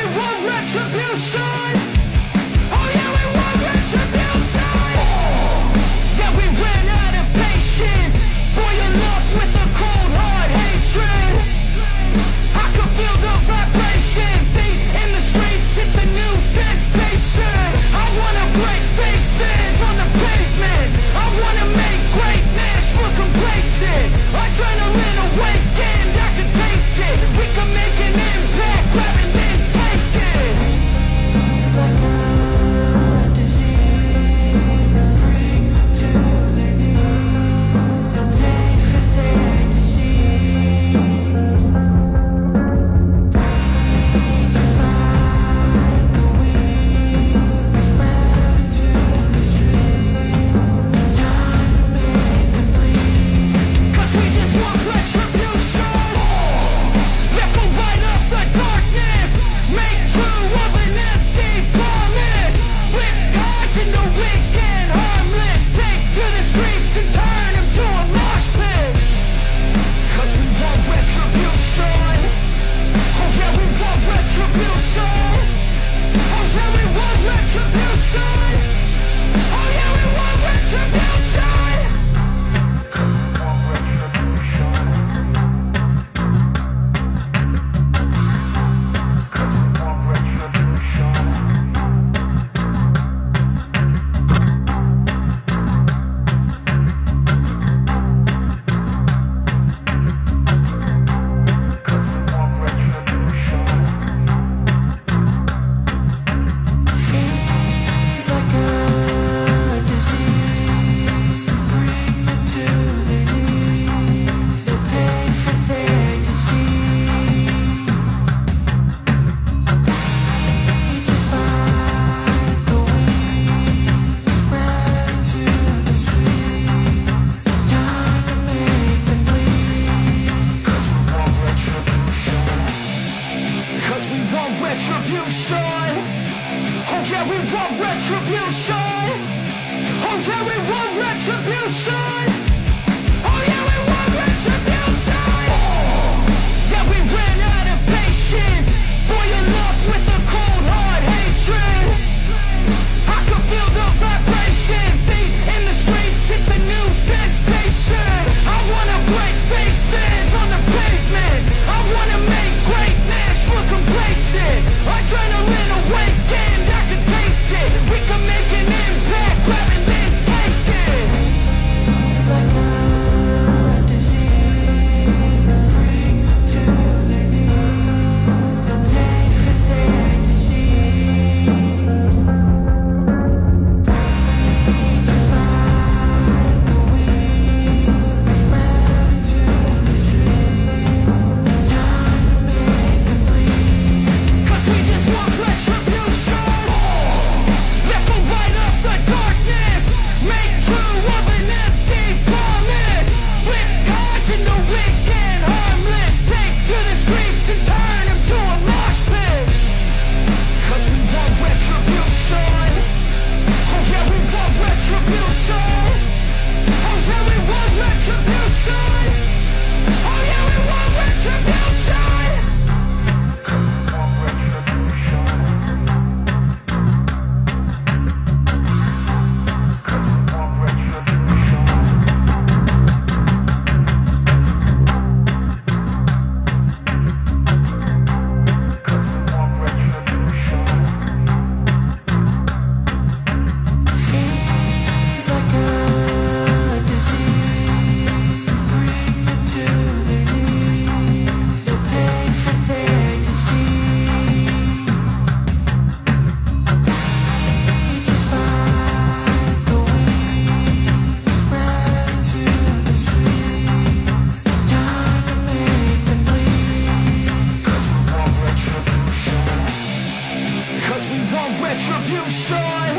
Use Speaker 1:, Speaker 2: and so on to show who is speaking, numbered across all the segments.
Speaker 1: we want retribution. Oh yeah, we want retribution. Yeah, we ran out of patience. Boiling up with a cold hard hatred. I can feel the vibration. Feet in the streets, it's a new sensation. I wanna break faces on the pavement. I wanna make greatness look complacent. Adrenaline awakened, I can taste it. We can make an impact, grab and then take it. Like a disease, bring them to their knees. So pain for there to see. Just like a weed, spread into the streets. It's time to make them bleed. 'Cause we just want retribution. Let's go light up the darkness. Make true of an empty promise. With hearts in the weak and harmless. Take to the streets and turn them to a mosh pit. 'Cause we want retribution. Oh yeah, we want retribution. Oh yeah, we want retribution. Oh yeah, we want retribution. Like a disease, bring them to their knees. So pain for there to see. Just like a weed, spread into the streets. It's time to make them bleed. 'Cause we want retribution. 'Cause we want retribution. Oh yeah, we want retribution. Oh yeah, we want retribution. Oh yeah, we want retribution. Yeah, we ran out of patience. Boiling up with a cold hard hatred. I can feel the vibration. Feet in the streets, it's a new sensation. I wanna break faces on the pavement. I wanna make greatness look complacent. Adrenaline awakened, I can taste it. We can make an impact, grab and then take it. Like a disease, bring them to their knees. So pain for there to see. Just like a weed, spread into the streets. It's time to make them bleed. 'Cause we just want retribution. Let's go light up the darkness. Make true of an empty promise. With hearts in the weak and harmless. Take to the streets and turn them to a mosh pit. 'Cause we want retribution. Oh yeah, we want retribution. Oh yeah, we want retribution. Oh yeah, we want retribution. Like a disease, bring them to their knees. So pain for there to see. Just like a weed, spread into the streets. It's time to make them bleed. 'Cause we want retribution. 'Cause we want retribution.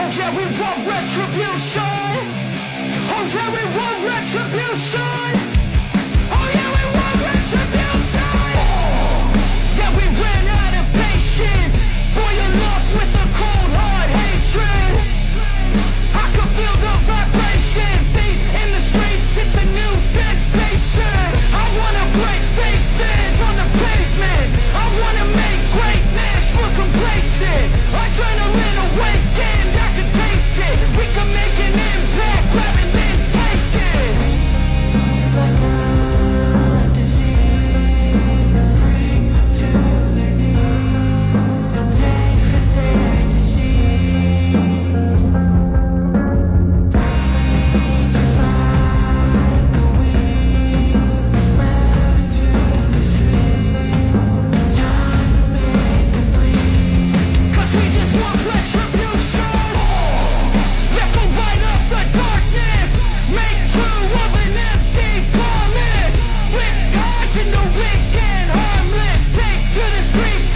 Speaker 1: Oh yeah, we want retribution. Oh yeah, we want retribution. Oh yeah, we want retribution. Yeah, we ran out of patience. Boiling up with a cold hard hatred. I can feel the vibration. Feet in the streets, it's a new sensation. I wanna break faces on the pavement. I wanna make great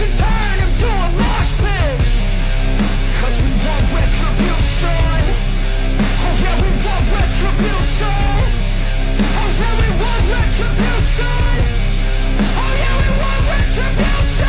Speaker 1: and turn him to a mosh pit. 'Cause we want retribution. Oh yeah, we want retribution. Oh yeah, we want retribution. Oh yeah, we want retribution.